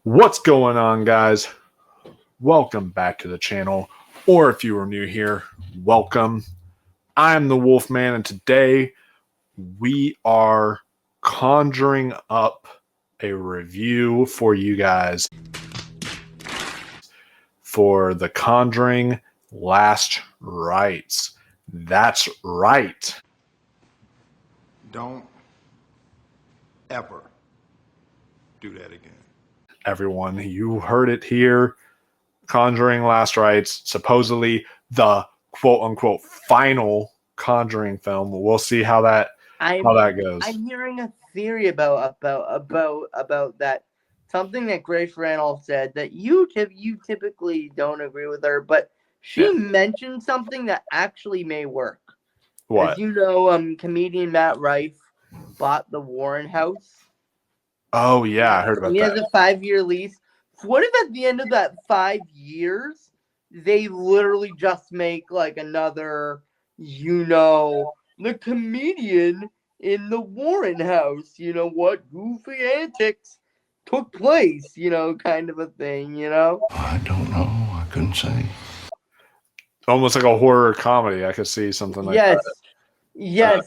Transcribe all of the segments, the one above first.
What's going on, guys? Welcome back to the channel, or if you are new here, welcome. I'm the Wolfman, and today we are conjuring up a review for you guys for the Conjuring Last Rites. That's right. Don't ever do that again. Everyone, you heard it here. Conjuring Last Rites, supposedly the quote-unquote final Conjuring film. We'll see how that goes. I'm hearing a theory about that. Something that Grace Randolph said that you typically don't agree with her, but she mentioned something that actually may work. What? As you know, comedian Matt Rife bought the Warren House. Oh yeah, I heard about he that. He has a 5-year lease. What if at the end of that 5 years, they literally just make like another, the comedian in the Warren House, what goofy antics took place, kind of a thing, I don't know. I couldn't say. Almost like a horror comedy. I could see something like that. Yes.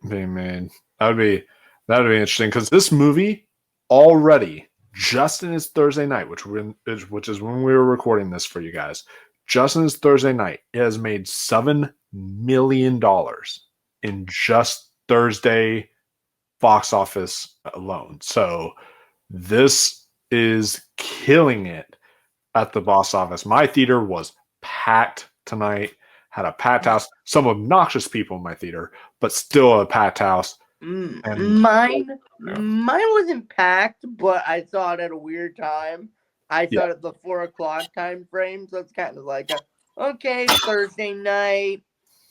Being made. That'd be interesting because this movie already, just in its Thursday night, which is when we were recording this for you guys, just in its Thursday night, it has made $7 million in just Thursday box office alone. So this is killing it at the box office. My theater was packed tonight. Had a packed house. Some obnoxious people in my theater, but still a packed house. Mine wasn't packed, but I saw it at a weird time. I saw it at the 4 o'clock time frame, so it's kind of like Thursday night,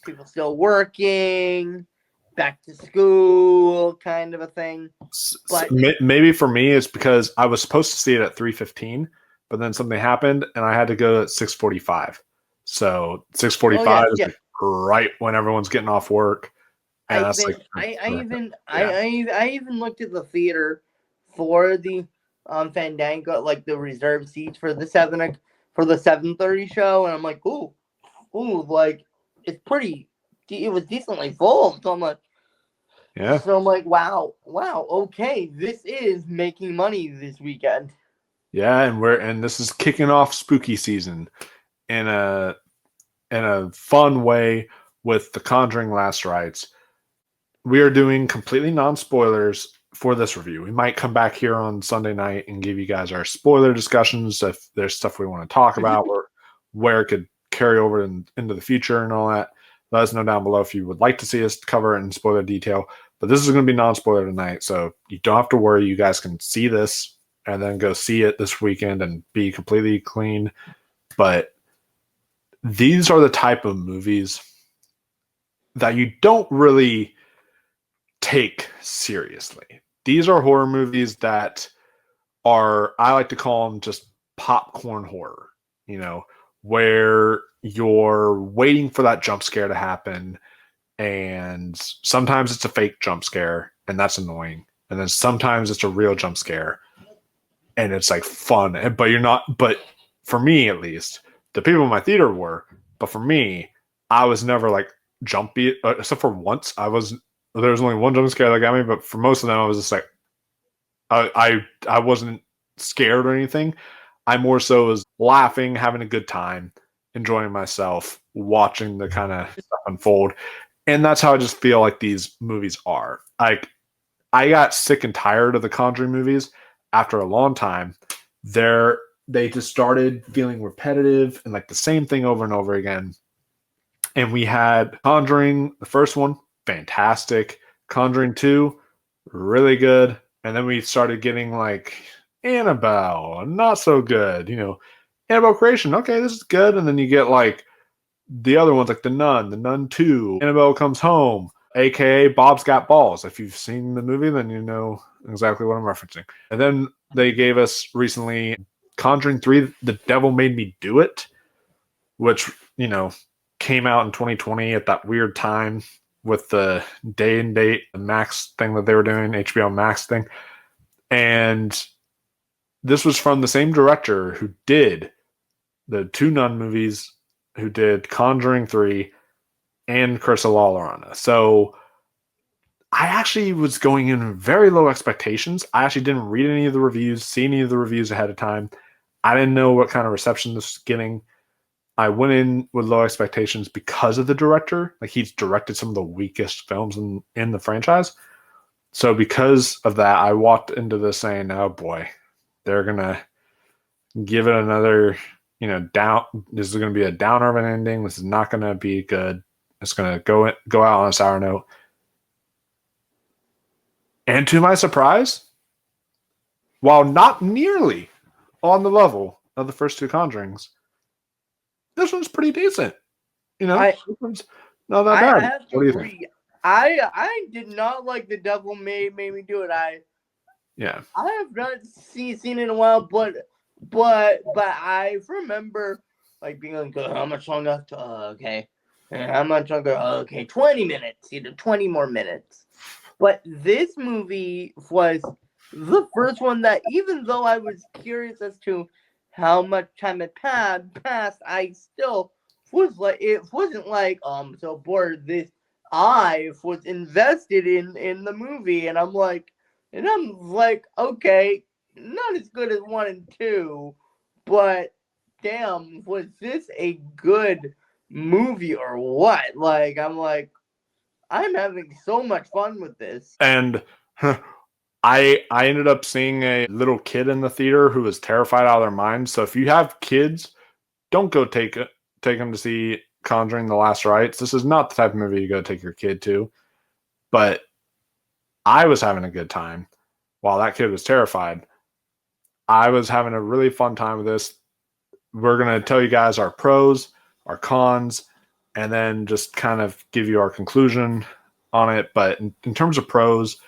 people still working, back to school, kind of a thing. But maybe for me, it's because I was supposed to see it at 3:15, but then something happened, and I had to go at 6:45. So 6:45 is like right when everyone's getting off work. And I even looked at the theater for the Fandango, like the reserved seats for the 7:30 show, and I'm like, ooh, like it was decently full. So I'm like, wow, okay, this is making money this weekend. Yeah, and this is kicking off spooky season in a fun way with the Conjuring Last Rites. We are doing completely non-spoilers for this review. We might come back here on Sunday night and give you guys our spoiler discussions if there's stuff we want to talk about or where it could carry over into the future and all that. Let us know down below if you would like to see us cover it in spoiler detail. But this is going to be non-spoiler tonight, so you don't have to worry. You guys can see this and then go see it this weekend and be completely clean. But these are the type of movies that you don't really take seriously. These are horror movies that are, I like to call them just popcorn horror, where you're waiting for that jump scare to happen, and sometimes it's a fake jump scare, and that's annoying. And then sometimes it's a real jump scare, and it's like fun. But for me, at least, the people in my theater were, but for me, I was never like jumpy, except for once. There was only one jump scare that got me, but for most of them, I was just like, I wasn't scared or anything. I more so was laughing, having a good time, enjoying myself, watching the kind of stuff unfold. And that's how I just feel like these movies are. Like, I got sick and tired of the Conjuring movies after a long time. They just started feeling repetitive and like the same thing over and over again. And we had Conjuring, the first one, fantastic. Conjuring 2, really good. And then we started getting like Annabelle, not so good. Annabelle Creation, okay, this is good. And then you get like the other ones, like The Nun 2, Annabelle Comes Home, aka Bob's Got Balls. If you've seen the movie, then you know exactly what I'm referencing. And then they gave us recently Conjuring 3, The Devil Made Me Do It, which, came out in 2020 at that weird time with the day and date, the Max thing that they were doing, HBO Max thing. And this was from the same director who did the two Nun movies, who did Conjuring 3 and Curse of La Llorona. So I actually was going in very low expectations. I actually didn't read any of the reviews, see any of the reviews ahead of time. I didn't know what kind of reception this was getting. I went in with low expectations because of the director. Like, he's directed some of the weakest films in the franchise. So because of that, I walked into this saying, "Oh boy, they're gonna give it another, down. This is gonna be a downer of an ending. This is not gonna be good. It's gonna go out on a sour note." And to my surprise, while not nearly on the level of the first two Conjurings, this one's pretty decent. This one's not that I bad. have to What do you think? agree. I did not like The Devil Made Me Do It. Yeah. I have not seen it in a while, but I remember like being like, how much longer? Okay, and how much longer? Okay, 20 minutes, 20 more minutes. But this movie was the first one that, even though I was curious as to how much time had passed, I still was like, it wasn't like, I'm so bored. I was invested in the movie, and I'm like, okay, not as good as 1 and 2, but damn, was this a good movie or what? Like, I'm having so much fun with this. And I ended up seeing a little kid in the theater who was terrified out of their mind. So if you have kids, don't go take them to see Conjuring: The Last Rites. This is not the type of movie you go take your kid to. But I was having a good time while that kid was terrified. I was having a really fun time with this. We're going to tell you guys our pros, our cons, and then just kind of give you our conclusion on it. But in terms of pros,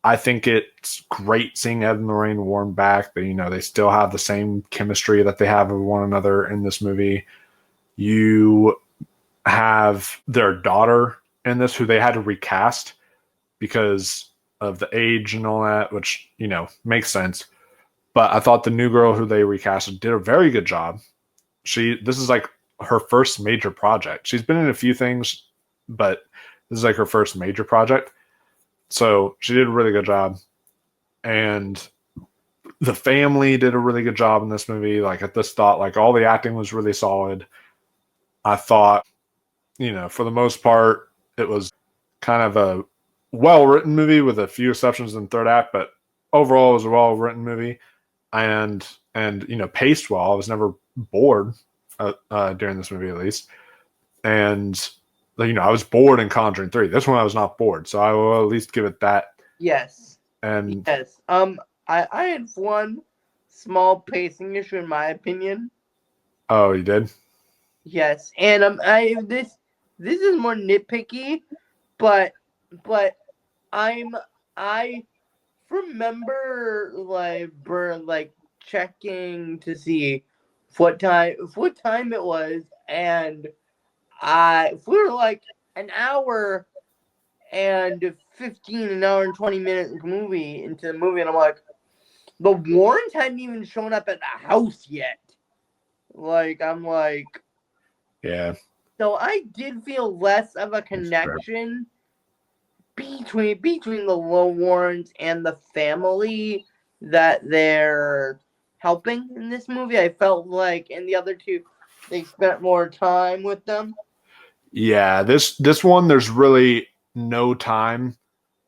I think it's great seeing Ed and Lorraine Warren back. They still have the same chemistry that they have with one another in this movie. You have their daughter in this, who they had to recast because of the age and all that, which, makes sense. But I thought the new girl who they recasted did a very good job. This is like her first major project. She's been in a few things, but this is like her first major project. So she did a really good job. And the family did a really good job in this movie. Like, at this thought, like, all the acting was really solid. I thought, for the most part, it was kind of a well-written movie with a few exceptions in the third act, but overall it was a well-written movie and paced well. I was never bored during this movie, at least. And I was bored in Conjuring 3. This one I was not bored, so I will at least give it that. Yes. And yes. I had one small pacing issue in my opinion. oh, you did? Yes. And this is more nitpicky, but I remember like checking to see what time it was, and we were like an hour and 15, an hour and 20 minutes into the movie, and I'm like, the Warrens hadn't even shown up at the house yet. Like, I'm like, Yeah. so I did feel less of a connection between the Low Warrens and the family that they're helping in this movie. I felt like in the other two, they spent more time with them. Yeah, this one, there's really no time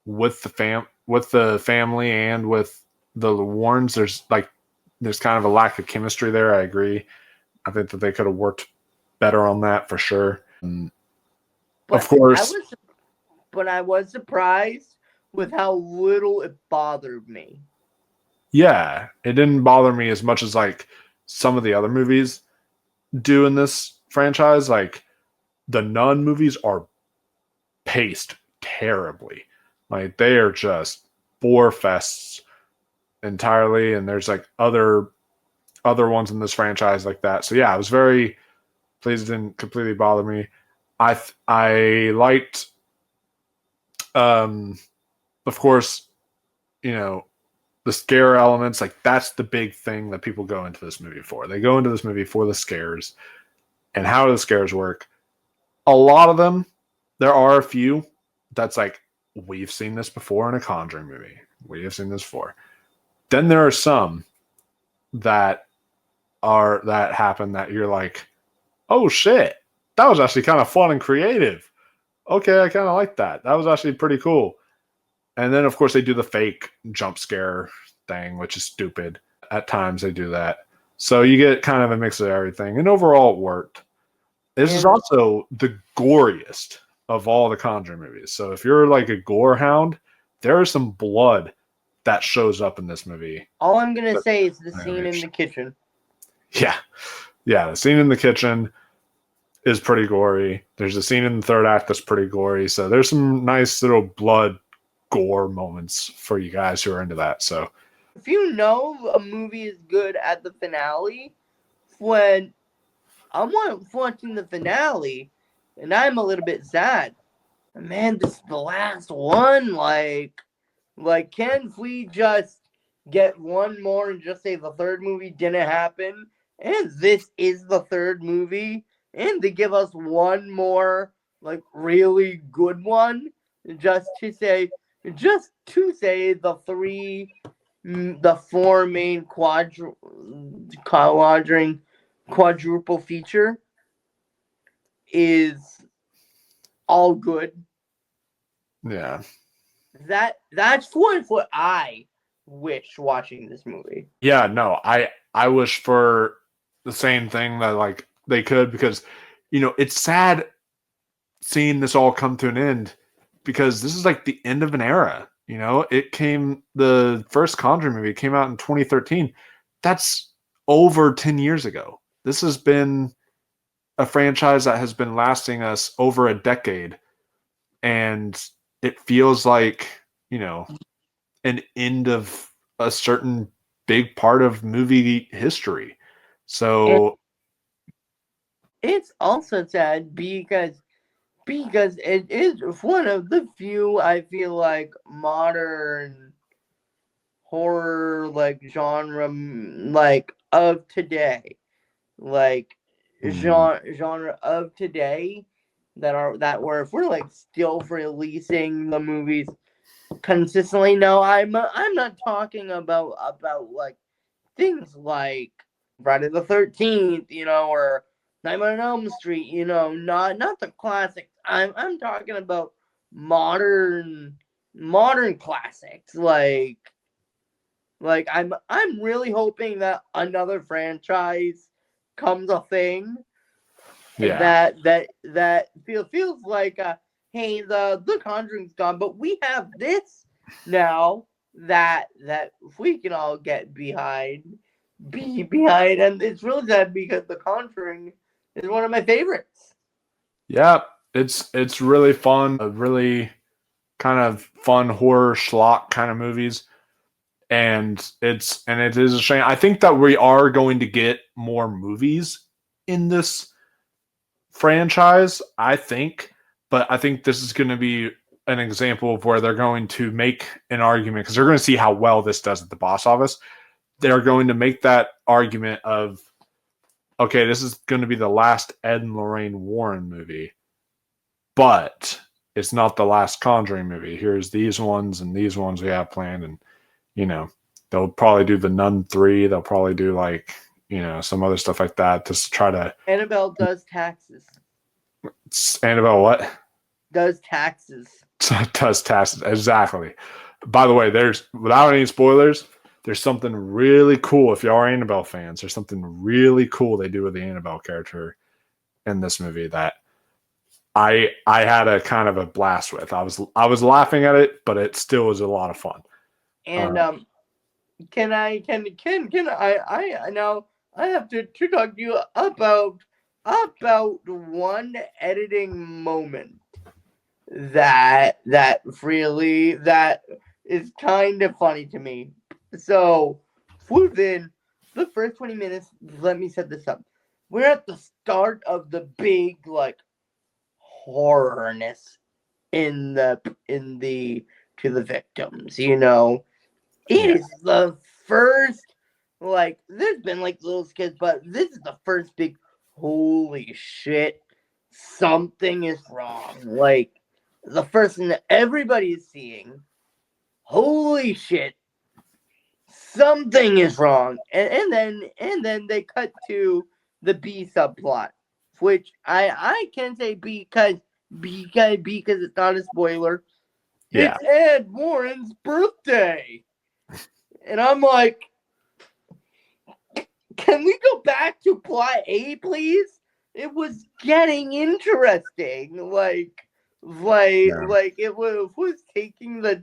with the family and with the Warrens. There's kind of a lack of chemistry there. I agree. I think that they could have worked better on that for sure. Of course, I was surprised with how little it bothered me. yeah, it didn't bother me as much as like some of the other movies do in this franchise. Like, the Nun movies are paced terribly. Like, they are just bore fests entirely, and there's like other ones in this franchise like that. So yeah, I was very pleased. It didn't completely bother me. I liked, of course, you know, the scare elements, like that's the big thing that people go into this movie for. They go into this movie for the scares. And how do the scares work? A lot of them, there are a few that's like, we've seen this before in a Conjuring movie. We have seen this before. Then there are some that happen that you're like, oh shit, that was actually kind of fun and creative. Okay, I kind of like that. That was actually pretty cool. And then of course they do the fake jump scare thing, which is stupid. At times they do that. So you get kind of a mix of everything. And overall it worked. This is also the goriest of all the Conjuring movies. So if you're like a gore hound, there is some blood that shows up in this movie. All I'm going to say is the scene in the kitchen. Yeah. Yeah, the scene in the kitchen is pretty gory. There's a scene in the third act that's pretty gory. So there's some nice little blood gore moments for you guys who are into that. So if you know a movie is good at the finale, when I'm watching the finale, and I'm a little bit sad. Man, this is the last one. Like, can't we just get one more and just say the third movie didn't happen, and this is the third movie, and to give us one more, like, really good one, just to say the four main quadruple feature is all good. yeah. That's what I wish watching this movie. Yeah, no, I wish for the same thing that like they could, because it's sad seeing this all come to an end, because this is like the end of an era. The first Conjuring movie came out in 2013. That's over 10 years ago. This has been a franchise that has been lasting us over a decade, and it feels like an end of a certain big part of movie history. So it's also sad because it is one of the few, I feel like, modern horror genre of today, genre of today that were, if we're still releasing the movies consistently. No, I'm not talking about things like Friday the 13th, or Nightmare on Elm Street, not the classics. I'm talking about modern classics. I'm really hoping that another franchise comes a thing. yeah. That feels like hey, the Conjuring's gone, but we have this now that we can all get behind, and it's really sad because the Conjuring is one of my favorites. Yeah, it's really fun, a really kind of fun horror schlock kind of movies. And it is a shame. I think that we are going to get more movies in this franchise, I think, but I think this is going to be an example of where they're going to make an argument, because they're going to see how well this does at the box office. They're going to make that argument of, okay, this is going to be the last Ed and Lorraine Warren movie, but it's not the last Conjuring movie. Here's these ones and these ones we have planned, and they'll probably do the Nun 3. They'll probably do some other stuff like that to try to. Annabelle does taxes. Annabelle what? Does taxes. Does taxes, exactly. By the way, there's, without any spoilers, there's something really cool. If y'all are Annabelle fans, there's something really cool they do with the Annabelle character in this movie that I had a kind of a blast with. I was laughing at it, but it still was a lot of fun. And can I now I have to talk to you about one editing moment that is kind of funny to me. So within the first 20 minutes, let me set this up. We're at the start of the big horrorness to the victims, It Yeah. is the first, like, there's been like little skits, but this is the first big, holy shit, something is wrong. Like, the first thing that everybody is seeing, holy shit, something is wrong. And then they cut to the B subplot, which I can say because it's not a spoiler. Yeah. It's Ed Warren's birthday. And I'm like, can we go back to plot A, please? It was getting interesting. Yeah. Like it was taking the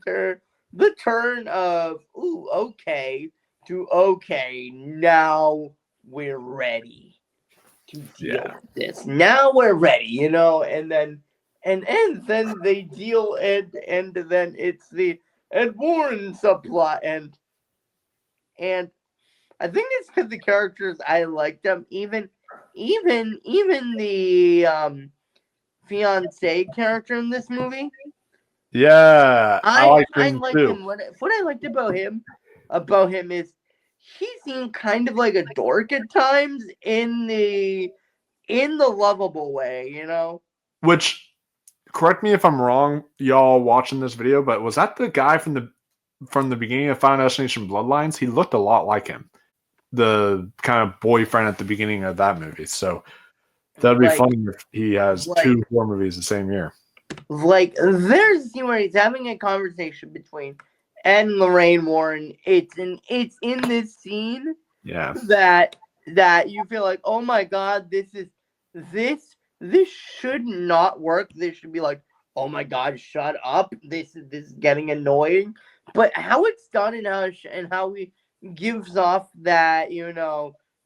turn of ooh, okay, to okay, now we're ready to deal Yeah. with this. Now we're ready, and then they deal and then it's the Ed Warren subplot and I think it's because the characters I liked them. Even the fiance character in this movie. Yeah. I like I him liked too. him. What I liked about him is he seemed kind of like a dork at times in the lovable way. Which, correct me if I'm wrong, y'all watching this video, but was that the guy from the beginning of Final Destination Bloodlines? He looked a lot like him, the kind of boyfriend at the beginning of that movie. So that'd be Like funny if he has like two horror movies the same year. like there's a scene where he's having a conversation between Ed and Lorraine Warren. It's in this scene Yeah. that you feel like, oh my god, this should not work. This should be like, oh my god, shut up. This is getting annoying. But how it's done and how he gives off that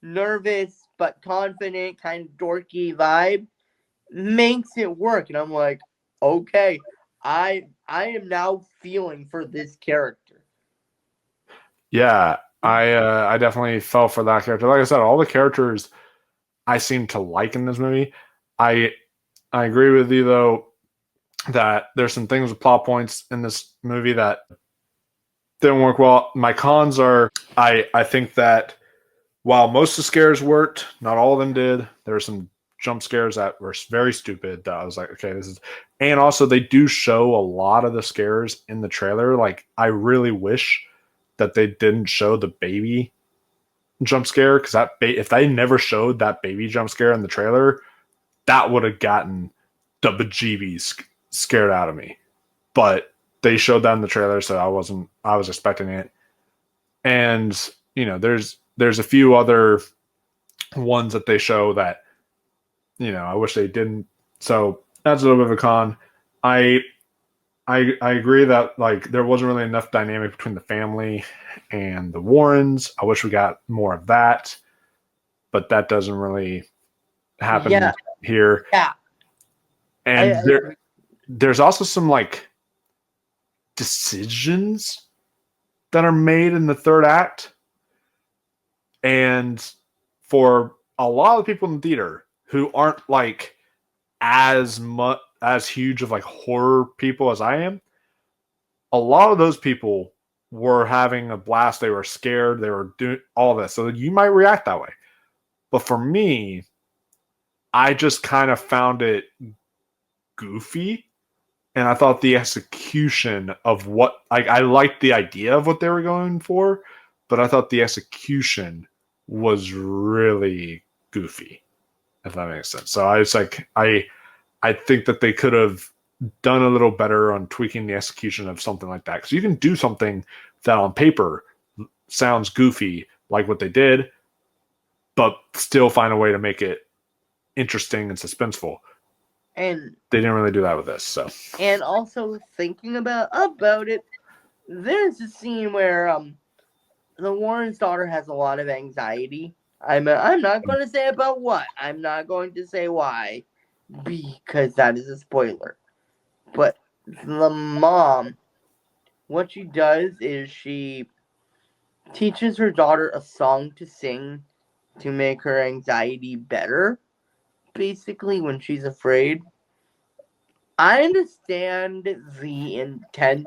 nervous but confident kind of dorky vibe makes it work. And I'm like, okay, I am now feeling for this character. Yeah. I definitely fell for that character. Like I said, all the characters I seem to like in this movie. I I agree with you though that there's some things with plot points in this movie that didn't work well. My cons are I think that while most of the scares worked, not all of them did. There were some jump scares that were very stupid that I was like, okay, this is, and also they do show a lot of the scares in the trailer. Like I really wish that they didn't show the baby jump scare because if they never showed that baby jump scare in the trailer, that would have gotten the bejeebies scared out of me. But they showed that in the trailer, so I was expecting it. And there's a few other ones that they show that I wish they didn't. So that's a little bit of a con. I I agree that like there wasn't really enough dynamic between the family and the Warrens. I wish we got more of that, but that doesn't really happen Yeah, here. yeah. And there's also some like decisions that are made in the third act. And for a lot of the people in the theater who aren't like as huge of like horror people as I am, a lot of those people were having a blast. They were scared. They were doing all this. So you might react that way. But for me, I just kind of found it goofy. And I thought the execution of what I liked the idea of what they were going for, but I thought the execution was really goofy, if that makes sense. So I was like, I think that they could have done a little better on tweaking the execution of something like that. Because you can do something that on paper sounds goofy, like what they did, but still find a way to make it interesting and suspenseful. and They didn't really do that with this. So and also thinking about it, there's a scene where the Warren's daughter has a lot of anxiety. I'm not going to say about what. I'm not going to say why, because that is a spoiler. But the mom, what she does is she teaches her daughter a song to sing to make her anxiety better. Basically, when she's afraid. I understand the intent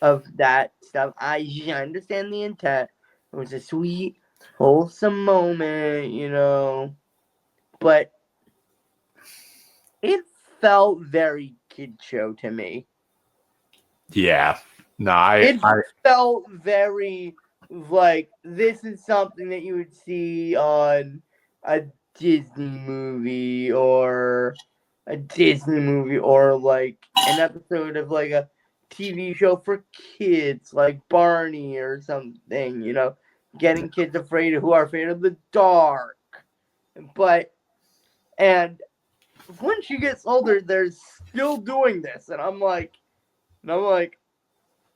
of that stuff. I understand the intent. It was a sweet, wholesome moment, but it felt very kid show to me. Yeah. No, It felt very like this is something that you would see on a Disney movie or like an episode of like a TV show for kids like Barney or something, getting kids who are afraid of the dark. But and when she gets older, they're still doing this, and I'm like,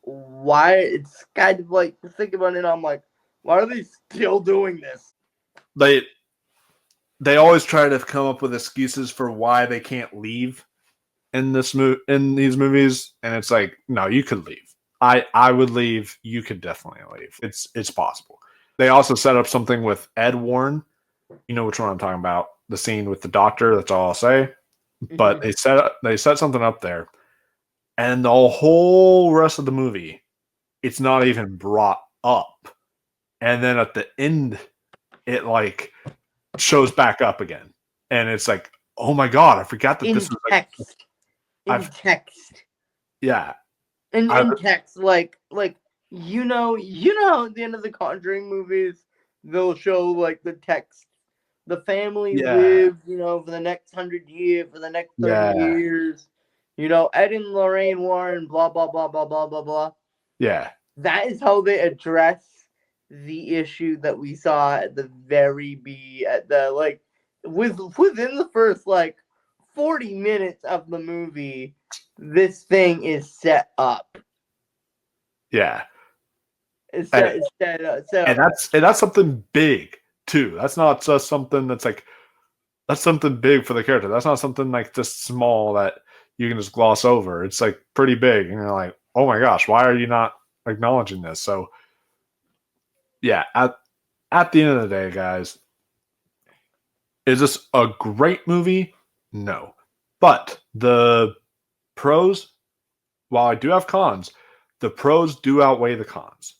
why? It's kind of like think about it. I'm like, why are they still doing this? They always try to come up with excuses for why they can't leave in these movies, and it's like, no, you could leave. I would leave. You could definitely leave. It's possible. They also set up something with Ed Warren. You know which one I'm talking about. The scene with the doctor. That's all I'll say. But they set something up there, and the whole rest of the movie, it's not even brought up. And then at the end, it like shows back up again, and it's like, oh my god, I forgot that this was text. Text. Yeah. In text, like at the end of the Conjuring movies, they'll show like the text. The family lived, for the next 100 years, for the next 30 years. Ed and Lorraine Warren, blah blah blah blah blah blah blah. Yeah. That is how they address the issue that we saw at the within the first 40 minutes of the movie. This thing is set up. Yeah. It's set up. And that's something big too. That's not just something that's something big for the character. That's not something like just small that you can just gloss over. It's like pretty big, and you're like, oh my gosh, why are you not acknowledging this? So yeah, at the end of the day, guys, is this a great movie? No. But the pros, while I do have cons, the pros do outweigh the cons.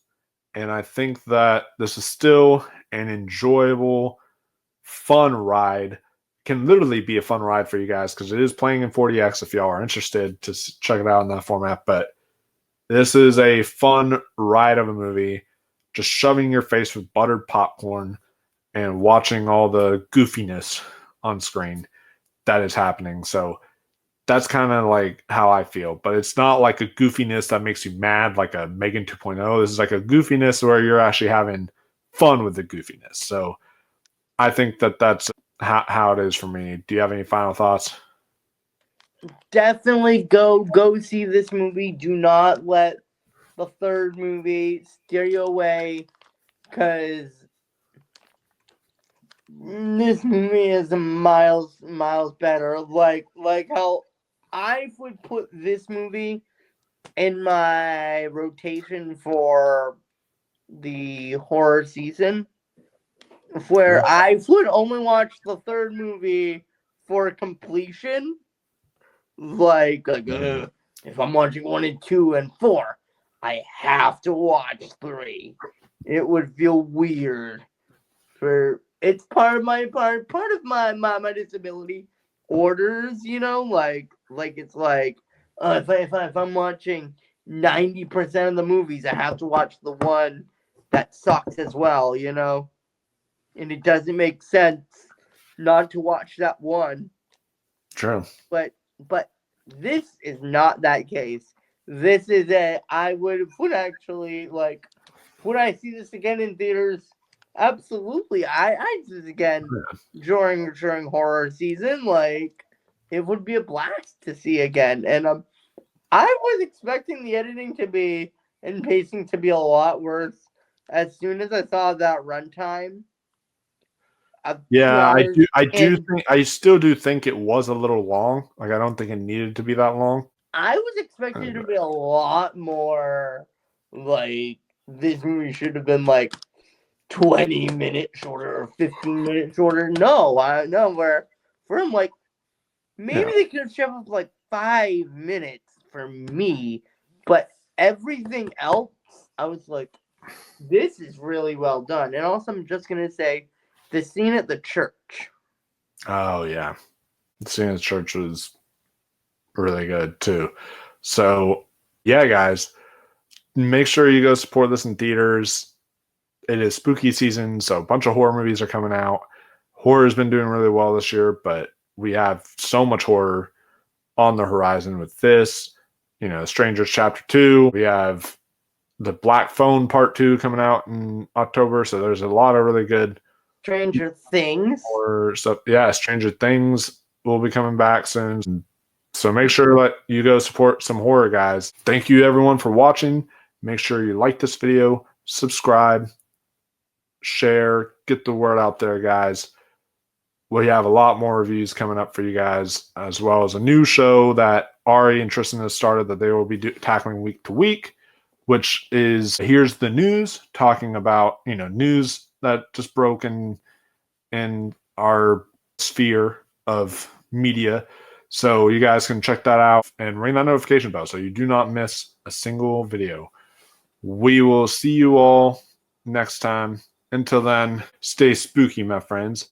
And I think that this is still an enjoyable, fun ride. Can literally be a fun ride for you guys because it is playing in 40X if y'all are interested to check it out in that format. But this is a fun ride of a movie, just shoving your face with buttered popcorn and watching all the goofiness on screen that is happening. So that's kind of like how I feel, but it's not like a goofiness that makes you mad like a Megan 2.0. This is like a goofiness where you're actually having fun with the goofiness. So I think that that's how it is for me. Do you have any final thoughts? Definitely go see this movie. Do not let the third movie steer you away, because this movie is miles better. Like how I would put this movie in my rotation for the horror season, where I would only watch the third movie for completion. If I'm watching 1 and 2 and 4, I have to watch 3. It would feel weird. It's part of my disability orders. It's like if I'm watching 90% of the movies, I have to watch the one that sucks as well. And it doesn't make sense not to watch that one. True. But this is not that case. This is I would actually would I see this again in theaters? Absolutely. I see this again during horror season. It would be a blast to see again. And I was expecting the editing to be and pacing to be a lot worse as soon as I saw that runtime. Yeah, I still do think it was a little long. Like I don't think it needed to be that long. I was expecting it to be a lot more this movie should have been 20 minutes shorter or 15 minutes shorter. No, where for him maybe they could have shoved up 5 minutes for me, but everything else, I was like, this is really well done. And also, I'm just gonna say, the scene at the church. Oh yeah, the scene at the church was really good too. So yeah, guys, make sure you go support this in theaters. It is spooky season, so a bunch of horror movies are coming out. Horror's been doing really well this year, but we have so much horror on the horizon with this. You know, Strangers Chapter 2. We have the Black Phone Part 2 coming out in October, so there's a lot of really good Stranger Things. horror stuff. Yeah, Stranger Things will be coming back soon. So make sure that you go support some horror, guys. Thank you everyone for watching. Make sure you like this video, subscribe, share, get the word out there, guys. We have a lot more reviews coming up for you guys, as well as a new show that Ari and Tristan has started that they will be tackling week to week, which is Here's the News, talking about, you know, news that just broke in our sphere of media. So you guys can check that out and ring that notification bell so you do not miss a single video. We will see you all next time. Until then, stay spooky, my friends.